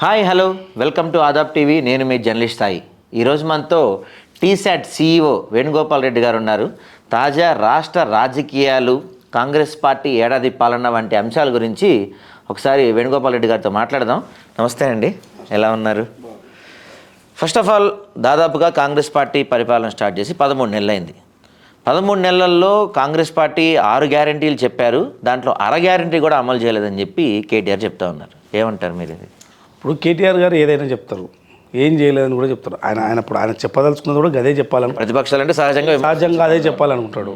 Hi hello welcome to Aadab TV. నేను మీ journalist Sai. ఈరోజు మనతో టీశాట్ CEO వేణుగోపాల్ రెడ్డి గారు ఉన్నారు. తాజా రాష్ట్ర రాజకీయాలు, కాంగ్రెస్ పార్టీ ఏడాది పాలన వంటి అంశాల గురించి ఒకసారి వేణుగోపాల్ రెడ్డి గారితో మాట్లాడదాం. నమస్తే అండి, ఎలా ఉన్నారు? ఫస్ట్ ఆఫ్ ఆల్, దాదాపుగా కాంగ్రెస్ పార్టీ పరిపాలన స్టార్ట్ చేసి 13 నెలలైంది. 13 నెలల్లో కాంగ్రెస్ పార్టీ 6 గ్యారంటీలు చెప్పారు, దాంట్లో అర గ్యారంటీ కూడా అమలు చేయలేదని చెప్పి కేటీఆర్ చెప్తా ఉన్నారు. ఏమంటారు మీరు? ఇది ఇప్పుడు కేటీఆర్ గారు ఏదైనా చెప్తారు, ఏం చేయలేదని కూడా చెప్తారు. ఆయన చెప్పదలుచుకున్నది కూడా అదే చెప్పాలని, ప్రతిపక్షాలు అంటే సహజంగా అదే చెప్పాలనుకుంటాడు.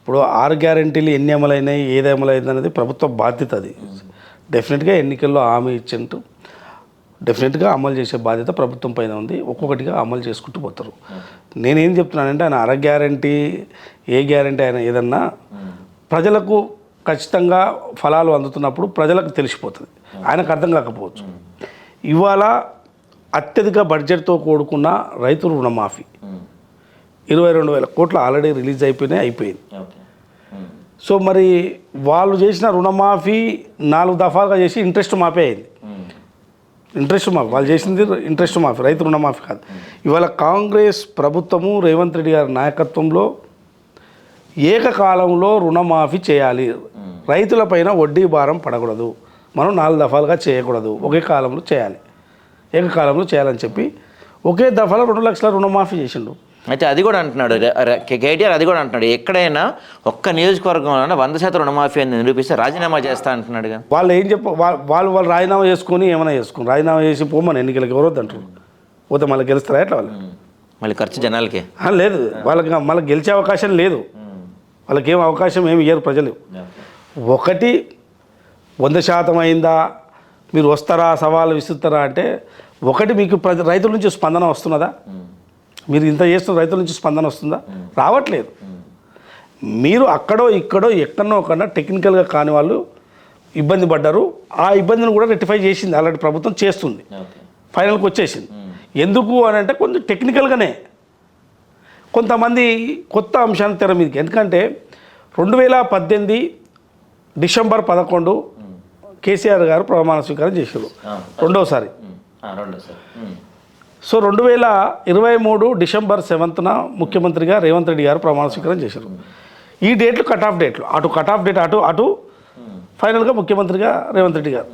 ఇప్పుడు 6 గ్యారంటీలు ఎన్ని అమలైనాయి, ఏది అమలైంది అనేది ప్రభుత్వ బాధ్యత. అది డెఫినెట్గా ఎన్నికల్లో హామీ ఇచ్చింటూ డెఫినెట్గా అమలు చేసే బాధ్యత ప్రభుత్వం పైన ఉంది. ఒక్కొక్కటిగా అమలు చేసుకుంటూ పోతారు. నేనేం చెప్తున్నానంటే, ఆయన అర గ్యారంటీ, ఏ గ్యారంటీ అయినా ఏదన్నా ప్రజలకు ఖచ్చితంగా ఫలాలు అందుతున్నప్పుడు ప్రజలకు తెలిసిపోతుంది. ఆయనకు అర్థం కాకపోవచ్చు. ఇవాళ అత్యధిక బడ్జెట్తో కూడుకున్న రైతు రుణమాఫీ 22,000 కోట్లు ఆల్రెడీ రిలీజ్ అయిపోయింది. సో మరి వాళ్ళు చేసిన రుణమాఫీ 4 దఫాలుగా చేసి ఇంట్రెస్ట్ మాఫీ అయింది. వాళ్ళు చేసింది ఇంట్రెస్ట్ మాఫీ, రైతు రుణమాఫీ కాదు. ఇవాళ కాంగ్రెస్ ప్రభుత్వము రేవంత్ రెడ్డి గారి నాయకత్వంలో ఏకకాలంలో రుణమాఫీ చేయాలి. రైతులపైన వడ్డీ భారం పడకూడదు. మనం 4 దఫాలుగా చేయకూడదు, ఒకే కాలంలో చేయాలి. ఏకకాలంలో చేయాలని చెప్పి ఒకే దఫాలో 2 లక్షల రుణమాఫీ చేసిండు. అయితే అది కూడా అంటున్నాడు కేటీఆర్, అది కూడా అంటున్నాడు, ఎక్కడైనా ఒక్క నియోజకవర్గంలో 100% రుణమాఫీ అని నిరూపిస్తే రాజీనామా చేస్తా అంటున్నాడు. వాళ్ళు ఏం వాళ్ళు రాజీనామా చేసుకొని ఏమైనా చేసుకుని రాజీనామా చేసి పోమని ఎన్నికలకి ఎవరొద్దు అంటారు. పోతే మళ్ళీ గెలుస్తారా ఎట్లా? వాళ్ళు మళ్ళీ ఖర్చు జనాలకి లేదు, వాళ్ళకి మళ్ళీ గెలిచే అవకాశం లేదు. వాళ్ళకి ఏం అవకాశం ఏమి ఇయ్యరు ప్రజలు. ఒకటి 100% అయిందా, మీరు వస్తారా, సవాలు విసురుతారా అంటే, ఒకటి మీకు రైతుల నుంచి స్పందన వస్తున్నదా? మీరు ఇంత చేస్తున్న రైతుల నుంచి స్పందన వస్తుందా? రావట్లేదు. మీరు అక్కడో ఇక్కడో ఎక్కడో ఒకన్నా టెక్నికల్గా కాని వాళ్ళు ఇబ్బంది పడ్డారు. ఆ ఇబ్బందిని కూడా రెక్టిఫై చేసింది ఆల్రెడీ ప్రభుత్వం, చేస్తుంది, ఫైనల్కి వచ్చేసింది. ఎందుకు అని అంటే కొంచెం టెక్నికల్గానే కొంతమంది కొత్త అంశాన్ని తెర మీదకి. ఎందుకంటే 2018 డిసెంబర్ 11 కేసీఆర్ గారు ప్రమాణ స్వీకారం చేశారు, రెండోసారి. సో 2023 డిసెంబర్ 7న ముఖ్యమంత్రిగా రేవంత్ రెడ్డి గారు ప్రమాణ స్వీకారం చేశారు. ఈ డేట్లు కట్ ఆఫ్ డేట్లు, అటు ఫైనల్గా ముఖ్యమంత్రిగా రేవంత్ రెడ్డి గారు.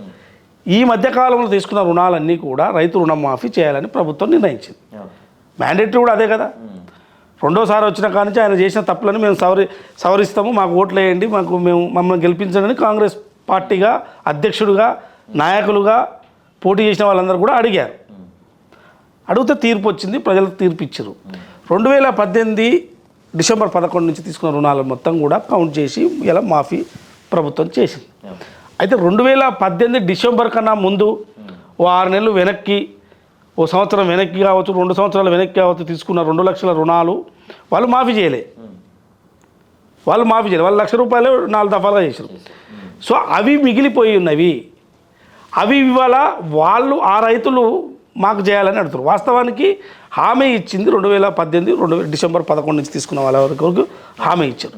ఈ మధ్యకాలంలో తీసుకున్న రుణాలన్నీ కూడా రైతు రుణమాఫీ చేయాలని ప్రభుత్వం నిర్ణయించింది. మ్యాండేటరీ కూడా అదే కదా. రెండోసారి వచ్చిన కాడి నుంచి ఆయన చేసిన తప్పులను మేము సవరిస్తాము, మాకు ఓట్లు వేయండి, మమ్మల్ని గెలిపించండి కాంగ్రెస్ పార్టీగా, అధ్యక్షుడిగా, నాయకులుగా పోటీ చేసిన వాళ్ళందరూ కూడా అడిగారు. అడిగితే తీర్పు వచ్చింది, ప్రజలకు తీర్పు ఇచ్చారు. 2018 డిసెంబర్ 11 నుంచి తీసుకున్న రుణాలు మొత్తం కూడా కౌంట్ చేసి ఇలా మాఫీ ప్రభుత్వం చేసింది. అయితే 2018 డిసెంబర్ కన్నా ముందు ఓ 6 నెలలు వెనక్కి, ఓ సంవత్సరం వెనక్కి కావచ్చు, 2 సంవత్సరాలు వెనక్కి కావచ్చు, తీసుకున్న 2 లక్షల రుణాలు వాళ్ళు మాఫీ చేయలే. వాళ్ళు 1 లక్ష రూపాయలు 4 దఫాలుగా చేశారు. సో అవి మిగిలిపోయి ఉన్నవి. అవి ఇవాళ వాళ్ళు ఆ రైతులు మాకు చేయాలని అడుగుతారు. వాస్తవానికి హామీ ఇచ్చింది 2018 డిసెంబర్ 11 నుంచి తీసుకున్న వాళ్ళ వరకు హామీ ఇచ్చారు.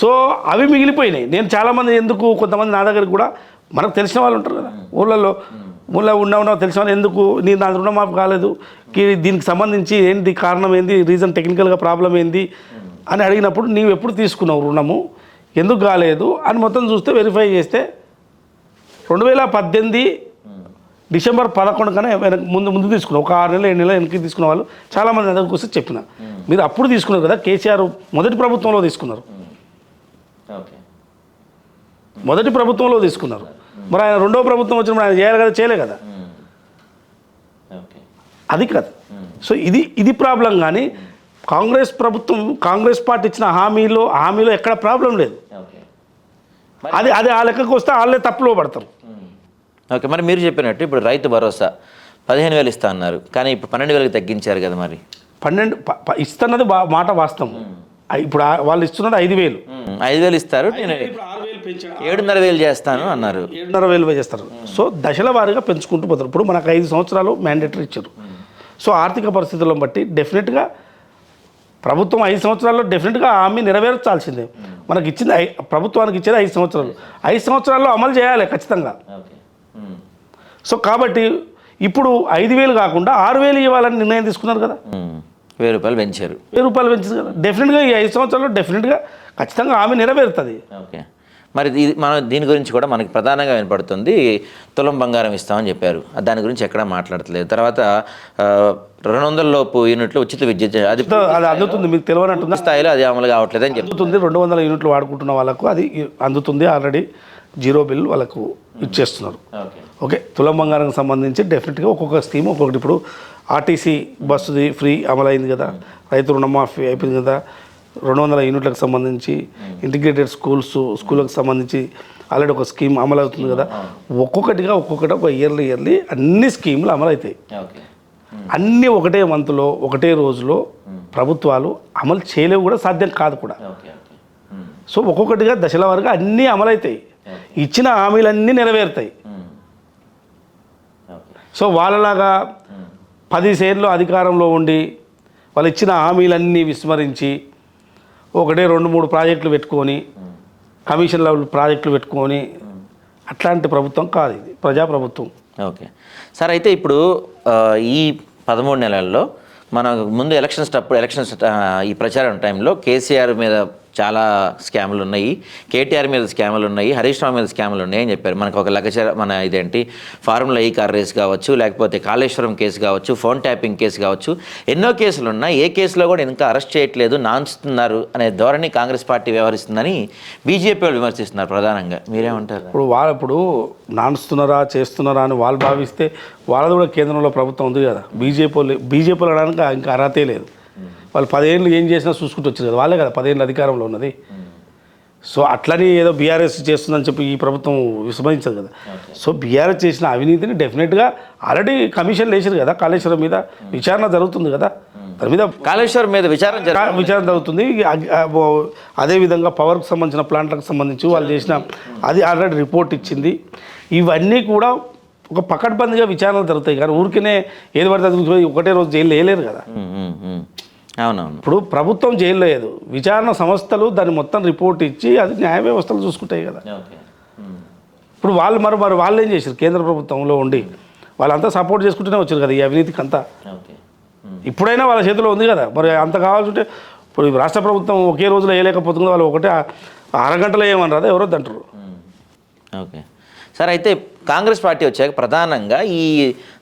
సో అవి మిగిలిపోయినాయి. నేను చాలామంది కొంతమంది నా దగ్గర కూడా మనకు తెలిసిన వాళ్ళు ఉంటారు కదా, ఊళ్ళో ఉన్న తెలిసిన వాళ్ళు, ఎందుకు నా రుణమాఫీ కాలేదు, దీనికి సంబంధించి ఏంటి కారణం, ఏంది రీజన్, టెక్నికల్గా ప్రాబ్లం ఏంది అని అడిగినప్పుడు, నీవు ఎప్పుడు తీసుకున్నావు రుణము, ఎందుకు కాలేదు అని మొత్తం చూస్తే వెరిఫై చేస్తే 2018 డిసెంబర్ 11 కన్నా ముందు తీసుకున్నాం. ఒక 6 నెలలు 7 నెలలు వెనక్కి తీసుకున్న వాళ్ళు చాలామంది దగ్గరకు వస్తే చెప్పిన, మీరు అప్పుడు తీసుకున్నారు కదా, కేసీఆర్ మొదటి ప్రభుత్వంలో తీసుకున్నారు, మరి ఆయన రెండో ప్రభుత్వం వచ్చినప్పుడు ఆయన చేయాలి కదా, చేయలే కదా, అది కదా. సో ఇది ప్రాబ్లం. కానీ కాంగ్రెస్ పార్టీ ఇచ్చిన హామీలో ఎక్కడ ప్రాబ్లం లేదు. అది ఆ లెక్కకు వస్తే వాళ్ళే తప్పులో పడతారు. ఓకే, మరి మీరు చెప్పినట్టు ఇప్పుడు రైతు భరోసా 15,000 ఇస్తా అన్నారు, కానీ ఇప్పుడు 12,000కి తగ్గించారు కదా. మరి 12 ఇస్తున్నది మాట వాస్తవం. ఇప్పుడు వాళ్ళు ఇస్తున్నది 5,000 ఇస్తారు, నేను 7,500 చేస్తాను అన్నారు. 7,500 చేస్తారు. సో దశల వారీగా పెంచుకుంటూ పోతారు. ఇప్పుడు మనకు 5 సంవత్సరాలు మ్యాండేటరీ ఇచ్చారు. సో ఆర్థిక పరిస్థితులను బట్టి డెఫినెట్గా ప్రభుత్వం 5 సంవత్సరాల్లో డెఫినెట్గా హామీ నెరవేర్చాల్సిందే. మనకి ఇచ్చింది ప్రభుత్వానికి ఇచ్చేది 5 సంవత్సరాలు. 5 సంవత్సరాల్లో అమలు చేయాలి ఖచ్చితంగా. సో కాబట్టి ఇప్పుడు 5,000 కాకుండా 6,000 ఇవ్వాలని నిర్ణయం తీసుకున్నారు కదా. 1,000 రూపాయలు పెంచారు. 1,000 రూపాయలు పెంచింది కదా. డెఫినెట్గా ఈ 5 సంవత్సరాల్లో డెఫినెట్గా ఖచ్చితంగా ఆమె నెరవేరుతుంది. ఓకే. మరి మనం దీని గురించి కూడా మనకి ప్రధానంగా వినపడుతుంది, తులం బంగారం ఇస్తామని చెప్పారు. దాని గురించి ఎక్కడా మాట్లాడట్లేదు. తర్వాత 200 లోపు యూనిట్లు ఉచిత విద్యుత్ అది అందుతుంది, మీకు తెలియనట్టుంది స్థాయిలో అది అమలు కావట్లేదు అని చెప్తుంది. 200 యూనిట్లు వాడుకుంటున్న వాళ్ళకు అది అందుతుంది. ఆల్రెడీ 0 బిల్ వాళ్ళకు ఇచ్చేస్తున్నారు. ఓకే. తులం బంగారానికి సంబంధించి డెఫినెట్గా ఒక్కొక్క స్కీమ్ ఒక్కొక్కటి. ఇప్పుడు ఆర్టీసీ బస్సుది ఫ్రీ అమలైంది కదా, రైతు రుణమాఫీ అయిపోయింది కదా, 200 యూనిట్లకు సంబంధించి ఇంటిగ్రేటెడ్ స్కూళ్ళకు సంబంధించి ఆల్రెడీ ఒక స్కీమ్ అమలు అవుతుంది కదా. ఒక్కొక్కటి ఒక ఇయర్లీ అన్ని స్కీములు అమలు అవుతాయి. అన్నీ ఒకటే మంత్లో ఒకటే రోజులో ప్రభుత్వాలు అమలు చేయలేవు, కూడా సాధ్యం కాదు కూడా. సో ఒక్కొక్కటిగా దశల వరకు అన్నీ అమలవుతాయి, ఇచ్చిన హామీలన్నీ నెరవేరుతాయి. సో వాళ్ళలాగా 10 ఏళ్ళు అధికారంలో ఉండి వాళ్ళు ఇచ్చిన హామీలన్నీ విస్మరించి 1-2-3 ప్రాజెక్టులు పెట్టుకొని కమిషన్ లెవెల్ ప్రాజెక్టులు పెట్టుకొని అట్లాంటి ప్రభుత్వం కాదు ఇది, ప్రజాప్రభుత్వం. Okay sir. అయితే ఇప్పుడు ఈ 13 నెలల్లో మన ముందు ఎలక్షన్స్ ఈ ప్రచారం టైంలో కేసీఆర్ మీద చాలా స్కాములు ఉన్నాయి, కేటీఆర్ మీద స్కాములు ఉన్నాయి, హరీష్ రావు మీద స్కాములు ఉన్నాయి అని చెప్పారు. మనకు ఒక మన ఇదేంటి ఫార్ములా ఈ కార్ రేస్ కావచ్చు, లేకపోతే కాళేశ్వరం కేసు కావచ్చు, ఫోన్ ట్యాపింగ్ కేసు కావచ్చు, ఎన్నో కేసులు ఉన్నాయి. ఏ కేసులో కూడా ఇంకా అరెస్ట్ చేయట్లేదు, నాన్స్తున్నారు అనే ధోరణి కాంగ్రెస్ పార్టీ వ్యవహరిస్తుందని బీజేపీ వాళ్ళు విమర్శిస్తున్నారు ప్రధానంగా. మీరేమంటారు? ఇప్పుడు నాన్స్తున్నారా చేస్తున్నారా అని వాళ్ళు భావిస్తే వాళ్ళది కూడా కేంద్రంలో ప్రభుత్వం ఉంది కదా. బీజేపీలు అనడానికి ఇంకా అర్హతే లేదు. వాళ్ళు 10 ఏళ్ళు ఏం చేసినా చూసుకుంటూ వచ్చారు కదా, వాళ్ళే కదా 10 ఏళ్ళు అధికారంలో ఉన్నది. సో అట్లని ఏదో బీఆర్ఎస్ చేస్తుందని చెప్పి ఈ ప్రభుత్వం విస్మరించదు కదా. సో బీఆర్ఎస్ చేసిన అవినీతిని డెఫినెట్గా ఆల్రెడీ కమిషన్లు వేసారు కదా, కాళేశ్వరం మీద విచారణ జరుగుతుంది కదా, దాని మీద కాళేశ్వరం మీద విచారణ జరుగుతుంది. అదేవిధంగా పవర్కి సంబంధించిన ప్లాంట్లకు సంబంధించి వాళ్ళు చేసిన అది ఆల్రెడీ రిపోర్ట్ ఇచ్చింది. ఇవన్నీ కూడా ఒక పకడ్బందీగా విచారణలు జరుగుతాయి కానీ ఊరికనే ఏది పడితే అది ఒకటే రోజు జైలు వేయలేరు కదా. అవునవును. ఇప్పుడు ప్రభుత్వం జైలు లేదు, విచారణ సంస్థలు దాన్ని మొత్తం రిపోర్ట్ ఇచ్చి అది న్యాయ వ్యవస్థలు చూసుకుంటాయి కదా. ఇప్పుడు వాళ్ళు ఏం చేశారు, కేంద్ర ప్రభుత్వంలో ఉండి వాళ్ళంతా సపోర్ట్ చేసుకుంటూనే వచ్చారు కదా ఈ అవినీతికి అంతా. ఇప్పుడైనా వాళ్ళ చేతిలో ఉంది కదా, మరి అంత కావాల్సి ఉంటే ఇప్పుడు రాష్ట్ర ప్రభుత్వం ఒకే రోజులో వేయలేకపోతుంది, వాళ్ళు ఒకటే అరగంటలో ఏమన్నారు ఎవరో అంటారు. Okay sir. అయితే కాంగ్రెస్ పార్టీ వచ్చాక ప్రధానంగా ఈ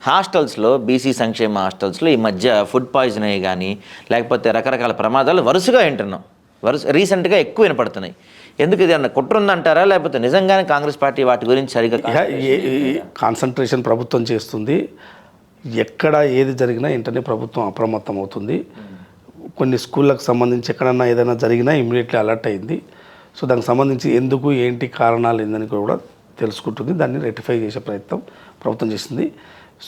హాస్టల్స్లో, బీసీ సంక్షేమ హాస్టల్స్లో ఈ మధ్య ఫుడ్ పాయిజన్ అయ్యి కానీ లేకపోతే రకరకాల ప్రమాదాలు వరుసగా వింటున్నాం. రీసెంట్గా ఎక్కువ వినపడుతున్నాయి. ఎందుకు ఇది అన్న కుట్ర ఉందంటారా, లేకపోతే నిజంగానే కాంగ్రెస్ పార్టీ వాటి గురించి సరిగ్గా కాన్సన్ట్రేషన్ ప్రభుత్వం చేస్తుంది. ఎక్కడ ఏది జరిగినా వెంటనే ప్రభుత్వం అప్రమత్తం అవుతుంది. కొన్ని స్కూళ్ళకు సంబంధించి ఎక్కడన్నా ఏదైనా జరిగినా ఇమ్మీడియట్లీ అలర్ట్ అయింది. సో దానికి సంబంధించి ఎందుకు ఏంటి కారణాలు ఏందని కూడా తెలుసుకుంటుంది, దాన్ని రెక్టిఫై చేసే ప్రయత్నం ప్రభుత్వం చేసింది.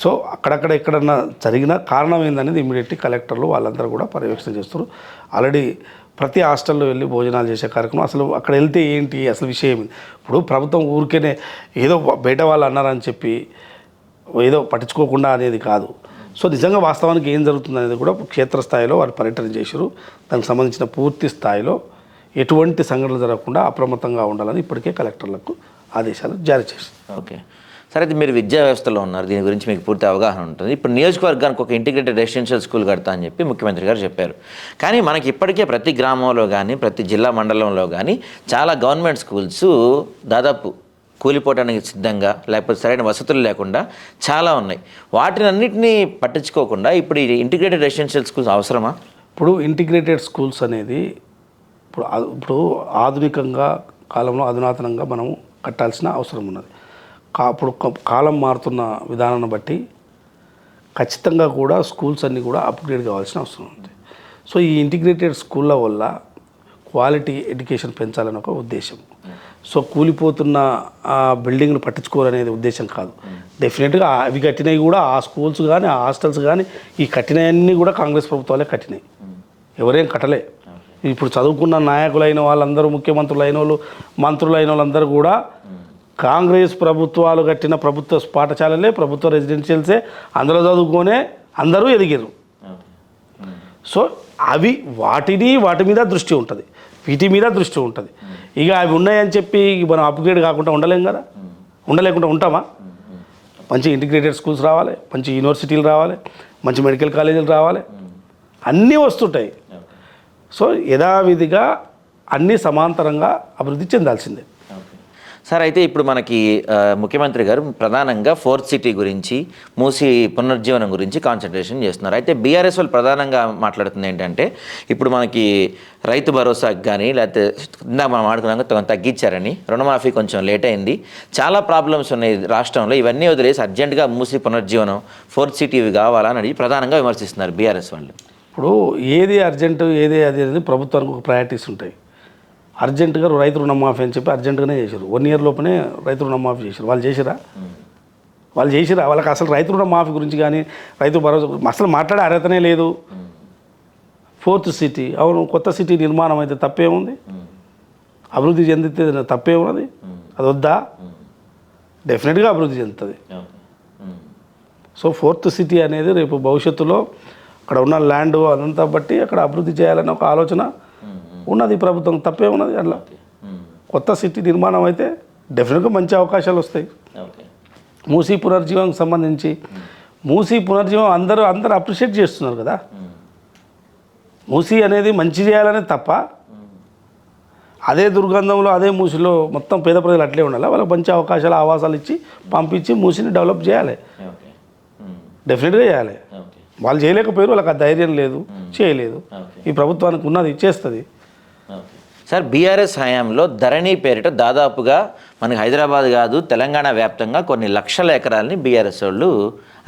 సో అక్కడక్కడ ఎక్కడన్నా జరిగిన కారణం ఏందనేది ఇమీడియట్లీ కలెక్టర్లు వాళ్ళందరూ కూడా పర్యవేక్షణ చేస్తారు. ఆల్రెడీ ప్రతి హాస్టల్లో వెళ్ళి భోజనాలు చేసే కార్యక్రమం, అసలు అక్కడ వెళ్తే ఏంటి అసలు విషయం. ఇప్పుడు ప్రభుత్వం ఊరికేనే ఏదో బయట వాళ్ళు అన్నారని చెప్పి ఏదో పట్టించుకోకుండా అనేది కాదు. సో నిజంగా వాస్తవానికి ఏం జరుగుతుంది అనేది కూడా క్షేత్రస్థాయిలో వారు పర్యటన చేశారు. దానికి సంబంధించిన పూర్తి స్థాయిలో ఎటువంటి సంఘటనలు జరగకుండా అప్రమత్తంగా ఉండాలని ఇప్పటికే కలెక్టర్లకు ఆదేశాలు జారీ చేశారు. ఓకే సరే. అయితే మీరు విద్యా వ్యవస్థలో ఉన్నారు, దీని గురించి మీకు పూర్తి అవగాహన ఉంటుంది. ఇప్పుడు నియోజకవర్గానికి ఒక ఇంటిగ్రేటెడ్ రెసిడెన్షియల్ స్కూల్ కడతా అని చెప్పి ముఖ్యమంత్రి గారు చెప్పారు. కానీ మనకి ఇప్పటికే ప్రతి గ్రామంలో కానీ ప్రతి జిల్లా మండలంలో కానీ చాలా గవర్నమెంట్ స్కూల్స్ దాదాపు కూలిపోవడానికి సిద్ధంగా, లేకపోతే సరైన వసతులు లేకుండా చాలా ఉన్నాయి. వాటిని అన్నింటినీ పట్టించుకోకుండా ఇప్పుడు ఈ ఇంటిగ్రేటెడ్ రెసిడెన్షియల్ స్కూల్స్ అవసరమా? ఇప్పుడు ఇంటిగ్రేటెడ్ స్కూల్స్ అనేది ఇప్పుడు ఆధునికంగా కాలంలో అధునాతనంగా మనం కట్టాల్సిన అవసరం ఉన్నది. ఇప్పుడు కాలం మారుతున్న విధానాన్ని బట్టి ఖచ్చితంగా కూడా స్కూల్స్ అన్నీ కూడా అప్గ్రేడ్ కావాల్సిన అవసరం ఉంది. సో ఈ ఇంటిగ్రేటెడ్ స్కూళ్ళ వల్ల క్వాలిటీ ఎడ్యుకేషన్ పెంచాలని ఒక ఉద్దేశం. సో కూలిపోతున్న బిల్డింగ్లు పట్టించుకోవాలనేది ఉద్దేశం కాదు. డెఫినెట్గా అవి కట్టినవి కూడా ఆ స్కూల్స్ కానీ ఆ హాస్టల్స్ కానీ ఈ కట్టినవన్నీ కూడా కాంగ్రెస్ ప్రభుత్వాలే కట్టినాయి, ఎవరేం కట్టలే. ఇప్పుడు చదువుకున్న నాయకులైన వాళ్ళందరూ, ముఖ్యమంత్రులు అయిన వాళ్ళు, మంత్రులు అయిన వాళ్ళందరూ కూడా కాంగ్రెస్ ప్రభుత్వాలు కట్టిన ప్రభుత్వ పాఠశాలలే, ప్రభుత్వ రెసిడెన్షియల్సే అందులో చదువుకొనే అందరూ ఎదిగారు. సో అవి వాటి మీద దృష్టి ఉంటుంది, వీటి మీద దృష్టి ఉంటుంది. ఇక అవి ఉన్నాయని చెప్పి మనం అప్గ్రేడ్ కాకుండా ఉండలేం కదా, ఉండలేకుండా ఉంటామా? మంచి ఇంటిగ్రేటెడ్ స్కూల్స్ రావాలి, మంచి యూనివర్సిటీలు రావాలి, మంచి మెడికల్ కాలేజీలు రావాలి, అన్నీ వస్తుంటాయి. సో యథావిధిగా అన్నీ సమాంతరంగా అభివృద్ధి చెందాల్సిందే. సార్ అయితే ఇప్పుడు మనకి ముఖ్యమంత్రి గారు ప్రధానంగా ఫోర్త్ సిటీ గురించి, మూసి పునరుజ్జీవనం గురించి కాన్సన్ట్రేషన్ చేస్తున్నారు. అయితే బీఆర్ఎస్ వాళ్ళు ప్రధానంగా మాట్లాడుతుంది ఏంటంటే ఇప్పుడు మనకి రైతు భరోసాకి కానీ లేకపోతే ఇందాక మనం ఆడుకున్నాక తగ్గించారని, రుణమాఫీ కొంచెం లేట్ అయింది, చాలా ప్రాబ్లమ్స్ ఉన్నాయి రాష్ట్రంలో, ఇవన్నీ వదిలేసి అర్జెంటుగా మూసి పునరుజ్జీవనం ఫోర్త్ సిటీ కావాలని అడిగి ప్రధానంగా విమర్శిస్తున్నారు బీఆర్ఎస్ వాళ్ళు. ఇప్పుడు ఏది అర్జెంటు ఏది అది అనేది ప్రభుత్వానికి ఒక ప్రయారిటీస్ ఉంటాయి. అర్జెంటుగా రైతు రుణమాఫీ అని చెప్పి అర్జెంటుగానే చేశారు. 1 year లోపనే రైతు రుణమాఫీ చేశారు. వాళ్ళు చేసిరా? వాళ్ళకి అసలు రైతు రుణమాఫీ గురించి కానీ రైతు భరోసా అసలు మాట్లాడే అర్హతనే లేదు. ఫోర్త్ సిటీ, అవును, కొత్త సిటీ నిర్మాణం అయితే తప్పేముంది? అభివృద్ధి చెందితే తప్పేమున్నది? అది వద్దా? డెఫినెట్గా అభివృద్ధి చెందుతుంది. సో ఫోర్త్ సిటీ అనేది రేపు భవిష్యత్తులో అక్కడ ఉన్న ల్యాండ్ అదంతా బట్టి అక్కడ అభివృద్ధి చేయాలనే ఒక ఆలోచన ఉన్నది ప్రభుత్వం. తప్పే ఉన్నది అట్లా. కొత్త సిటీ నిర్మాణం అయితే డెఫినెట్గా మంచి అవకాశాలు వస్తాయి. మూసీ పునర్జీవం సంబంధించి మూసీ పునర్జీవం అందరూ అప్రిషియేట్ చేస్తున్నారు కదా. మూసీ అనేది మంచి చేయాలనే తప్ప అదే దుర్గంధంలో అదే మూసీలో మొత్తం పేద ప్రజలు అట్లే ఉండాలి. వాళ్ళకి మంచి అవకాశాలు ఆవాసాలు ఇచ్చి పంపించి మూసీని డెవలప్ చేయాలి. డెఫినెట్గా చేయాలి. వాళ్ళు చేయలేకపోయారు, వాళ్ళకి ఆ ధైర్యం లేదు, చేయలేదు. ఈ ప్రభుత్వానికి ఉన్నది ఇచ్చేస్తుంది. సార్ బీఆర్ఎస్ హయాంలో ధరణి పేరిట దాదాపుగా మనకి హైదరాబాద్ కాదు తెలంగాణ వ్యాప్తంగా కొన్ని లక్షల ఎకరాలని బీఆర్ఎస్ వాళ్ళు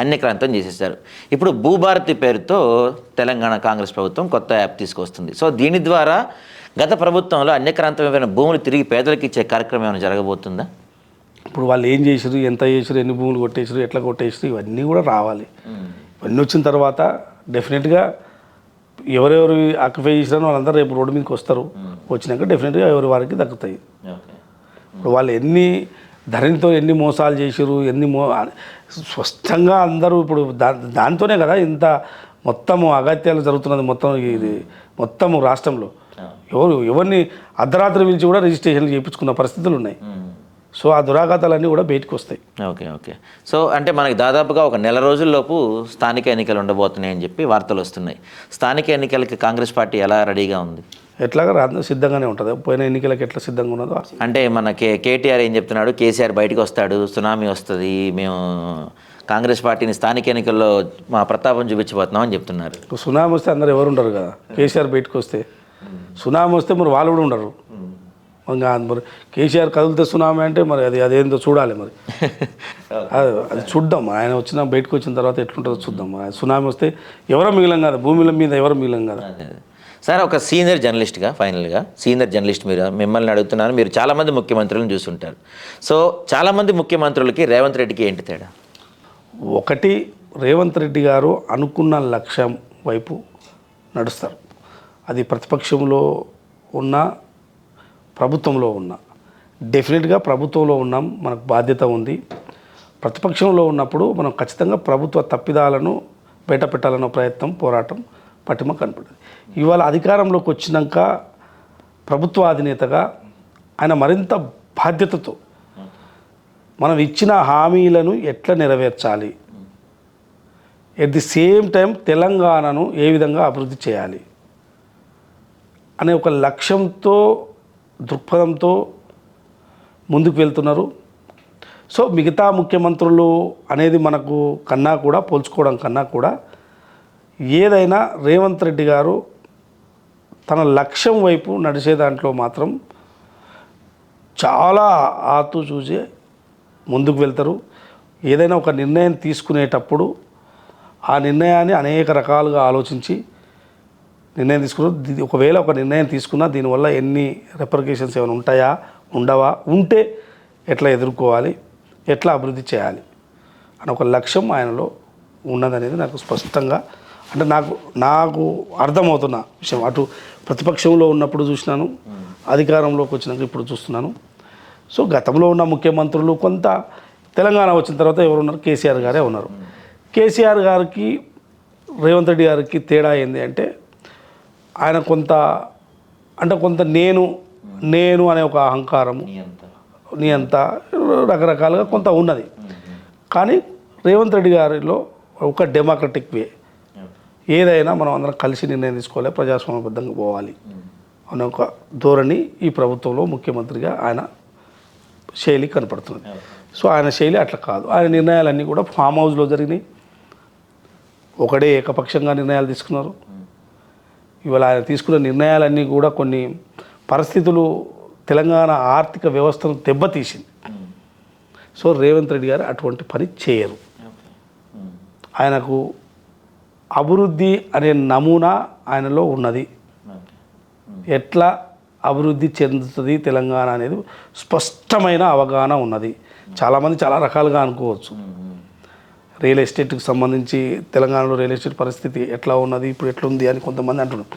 అన్యక్రాంతం చేసేసారు. ఇప్పుడు భూభారతి పేరుతో తెలంగాణ కాంగ్రెస్ ప్రభుత్వం కొత్త యాప్ తీసుకొస్తుంది. సో దీని ద్వారా గత ప్రభుత్వంలో అన్యక్రాంతమైన భూములు తిరిగి పేదలకు ఇచ్చే కార్యక్రమం ఏమైనా జరగబోతుందా? ఇప్పుడు వాళ్ళు ఏం చేసారు, ఎంత చేసారు, ఎన్ని భూములు కొట్టేసారు, ఎట్లా కొట్టేసారు, ఇవన్నీ కూడా రావాలి. ఇవన్నీ వచ్చిన తర్వాత డెఫినెట్గా ఎవరెవరు ఆక్యుపై చేసినా వాళ్ళందరూ రేపు రోడ్డు మీదకి వస్తారు. వచ్చినాక డెఫినెట్గా ఎవరి వారికి దక్కుతాయి. ఇప్పుడు వాళ్ళు ధరణితో ఎన్ని మోసాలు చేసారు, స్పష్టంగా అందరూ ఇప్పుడు దాంతోనే కదా ఇంత మొత్తము అగత్యాలు జరుగుతున్నది. మొత్తము రాష్ట్రంలో ఎవరిని అర్ధరాత్రి పిలిచి కూడా రిజిస్ట్రేషన్లు చేయించుకున్న పరిస్థితులు ఉన్నాయి. సో ఆ దురాఘాతాలన్నీ కూడా బయటకు వస్తాయి. ఓకే. సో అంటే మనకి దాదాపుగా ఒక నెల రోజుల్లోపు స్థానిక ఎన్నికలు ఉండబోతున్నాయని చెప్పి వార్తలు వస్తున్నాయి. స్థానిక ఎన్నికలకి కాంగ్రెస్ పార్టీ ఎలా రెడీగా ఉంది? ఎట్లాగా సిద్ధంగానే ఉంటుంది. పోయిన ఎన్నికలకు ఎట్లా సిద్ధంగా ఉన్నదో అంటే మన కేటీఆర్ ఏం చెప్తున్నాడు, కేసీఆర్ బయటకు వస్తాడు, సునామీ వస్తుంది, మేము కాంగ్రెస్ పార్టీని స్థానిక ఎన్నికల్లో మా ప్రతాపం చూపించబోతున్నాం అని చెప్తున్నారు. సునామీ వస్తే అందరు ఎవరు ఉండరు కదా. కేసీఆర్ బయటకు వస్తే సునామీ వస్తే మరి వాళ్ళు కూడా ఉండరు. మరి కేసీఆర్ కదిలితే సునామీ అంటే మరి అదేందో చూడాలి. మరి అది చూద్దాం. ఆయన బయటకు వచ్చిన తర్వాత ఎట్లుంటుందో చూద్దాం. సునామీ వస్తే ఎవరో మిగిలం కదా, భూమిల మీద ఎవరో మిగిలం కదా. సార్ ఒక సీనియర్ జర్నలిస్ట్గా ఫైనల్గా సీనియర్ జర్నలిస్ట్ మిమ్మల్ని అడుగుతున్నాను. మీరు చాలామంది ముఖ్యమంత్రులను చూస్తుంటారు. సో చాలామంది ముఖ్యమంత్రులకి రేవంత్ రెడ్డికి ఏంటి తేడా? ఒకటి, రేవంత్ రెడ్డి గారు అనుకున్న లక్ష్యం వైపు నడుస్తారు. అది ప్రతిపక్షంలో ఉన్న ప్రభుత్వంలో ఉన్న డెఫినెట్గా ప్రభుత్వంలో ఉన్నాం, మనకు బాధ్యత ఉంది. ప్రతిపక్షంలో ఉన్నప్పుడు మనం ఖచ్చితంగా ప్రభుత్వ తప్పిదాలను బయట పెట్టాలన్న ప్రయత్నం, పోరాటం, పటిమ కనపడింది. ఇవాళ అధికారంలోకి వచ్చినాక ప్రభుత్వ అధినేతగా ఆయన మరింత బాధ్యతతో మనం ఇచ్చిన హామీలను ఎట్లా నెరవేర్చాలి, ఎట్ ది సేమ్ టైం తెలంగాణను ఏ విధంగా అభివృద్ధి చేయాలి అనే ఒక లక్ష్యంతో, దృక్పథంతో ముందుకు వెళ్తున్నారు. సో మిగతా ముఖ్యమంత్రులు అనేది మనకు కన్నా కూడా పోల్చుకోవడం కన్నా కూడా ఏదైనా రేవంత్ రెడ్డి గారు తన లక్ష్యం వైపు నడిచే దాంట్లో మాత్రం చాలా చూసి ముందుకు వెళ్తారు. ఏదైనా ఒక నిర్ణయం తీసుకునేటప్పుడు ఆ నిర్ణయాన్ని అనేక రకాలుగా ఆలోచించి నిర్ణయం తీసుకున్నారు. ఒకవేళ ఒక నిర్ణయం తీసుకున్నా దీనివల్ల ఎన్ని రెపర్కేషన్స్ ఏమైనా ఉంటాయా, ఉండవా, ఉంటే ఎట్లా ఎదుర్కోవాలి, ఎట్లా అభివృద్ధి చేయాలి అని ఒక లక్ష్యం ఆయనలో ఉన్నదనేది నాకు స్పష్టంగా, అంటే నాకు అర్థమవుతున్న విషయం. అటు ప్రతిపక్షంలో ఉన్నప్పుడు చూసినాను, అధికారంలోకి వచ్చినాక ఇప్పుడు చూస్తున్నాను. సో గతంలో ఉన్న ముఖ్యమంత్రులు కొంత తెలంగాణ వచ్చిన తర్వాత ఎవరున్నారు, కేసీఆర్ గారే ఉన్నారు. కేసీఆర్ గారికి రేవంత్ రెడ్డి గారికి తేడా ఏంది అంటే ఆయన కొంత నేను అనే ఒక అహంకారము, నీ అంత రకరకాలుగా కొంత ఉన్నది. కానీ రేవంత్ రెడ్డి గారిలో ఒక డెమోక్రటిక్ వే, ఏదైనా మనం అందరం కలిసి నిర్ణయం తీసుకోవాలి, ప్రజాస్వామ్యబద్ధంగా పోవాలి అనే ఒక ధోరణి ఈ ప్రభుత్వంలో ముఖ్యమంత్రిగా ఆయన శైలి కనపడుతుంది. సో ఆయన శైలి అట్లా కాదు. ఆయన నిర్ణయాలన్నీ కూడా ఫామ్ హౌస్లో జరిగినాయి. ఒకడే ఏకపక్షంగా నిర్ణయాలు తీసుకున్నారు. ఇవాళ ఆయన తీసుకున్న నిర్ణయాలన్నీ కూడా కొన్ని పరిస్థితులు తెలంగాణ ఆర్థిక వ్యవస్థను దెబ్బతీసింది. సో రేవంత్ రెడ్డి గారు అటువంటి పని చేయరు. ఆయనకు అభివృద్ధి అనే నమూనా ఆయనలో ఉన్నది. ఎట్లా అభివృద్ధి చెందుతుంది తెలంగాణ అనేది స్పష్టమైన అవగాహన ఉన్నది. చాలామంది చాలా రకాలుగా అనుకోవచ్చు. రియల్ ఎస్టేట్కి సంబంధించి తెలంగాణలో రియల్ ఎస్టేట్ పరిస్థితి ఎట్లా ఉన్నది, ఇప్పుడు ఎట్లుంది అని కొంతమంది అంటున్నారు.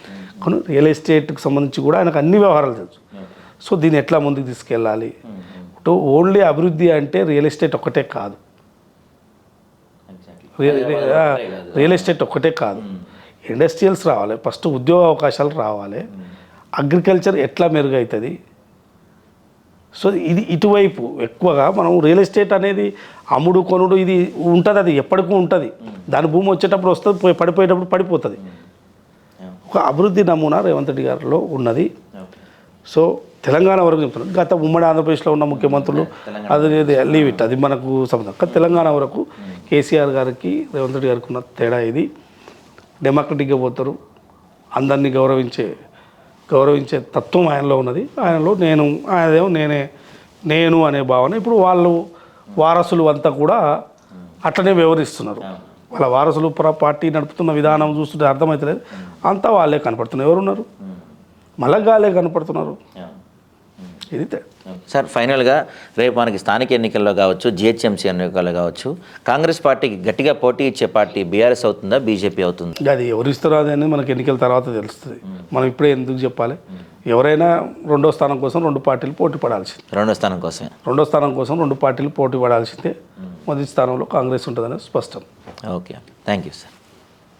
కానీ రియల్ ఎస్టేట్కి సంబంధించి కూడా ఆయనకు అన్ని వ్యవహారాలు తెలుసు. సో దీన్ని ఎట్లా ముందుకు తీసుకెళ్ళాలి. ఓన్లీ అభివృద్ధి అంటే రియల్ ఎస్టేట్ ఒక్కటే కాదు, రియల్ ఎస్టేట్ ఒక్కటే కాదు, ఇండస్ట్రియల్స్ రావాలి, ఫస్ట్ ఉద్యోగ అవకాశాలు రావాలి, అగ్రికల్చర్ ఎట్లా మెరుగవుతుంది. సో ఇది ఇటువైపు ఎక్కువగా మనం రియల్ ఎస్టేట్ అనేది అమ్ముడు కొనుడు ఇది ఉంటుంది, అది ఎప్పటికూ ఉంటుంది. దాని భూమి వచ్చేటప్పుడు వస్తుంది, పడిపోయేటప్పుడు పడిపోతుంది. ఒక అభివృద్ధి నమూనా రేవంత్ రెడ్డి గారిలో ఉన్నది. సో తెలంగాణ వరకు చెప్తున్నాను. గత ఉమ్మడి ఆంధ్రప్రదేశ్లో ఉన్న ముఖ్యమంత్రులు అది లీవ్ ఇట్, అది మనకు సంబంధం. కానీ తెలంగాణ వరకు కేసీఆర్ గారికి రేవంత్ రెడ్డి గారికి ఉన్న తేడా ఇది. డెమోక్రటిక్గా పోతారు, అందరినీ గౌరవించే తత్వం ఆయనలో ఉన్నది. ఆయనలో ఆయనదేమో నేను అనే భావన. ఇప్పుడు వాళ్ళు వారసులు అంతా కూడా అట్లనే వ్యవహరిస్తున్నారు. వాళ్ళ వారసులు పార్టీ నడుపుతున్న విధానం చూస్తుంటే అర్థమవుతలేదు. అంతా వాళ్ళే కనపడుతున్నారు. ఎవరున్నారు? మళ్ళగాలే కనపడుతున్నారు. ఇది సార్, ఫైనల్గా రేపు మనకి స్థానిక ఎన్నికల్లో కావచ్చు, జిహెచ్ఎంసీ ఎన్నికల్లో కావచ్చు, కాంగ్రెస్ పార్టీకి గట్టిగా పోటీ ఇచ్చే పార్టీ బీఆర్ఎస్ అవుతుందా, బీజేపీ అవుతుంది? అది ఎవరు ఇస్తారో అనేది మనకి ఎన్నికల తర్వాత తెలుస్తుంది. మనం ఇప్పుడే ఎందుకు చెప్పాలి? ఎవరైనా రెండో స్థానం కోసం రెండు పార్టీలు పోటీ పడాల్సిందే. రెండో స్థానం కోసం రెండు పార్టీలు పోటీ పడాల్సిందే. మొదటి స్థానంలో కాంగ్రెస్ ఉంటుందని స్పష్టం. Okay, thank you sir.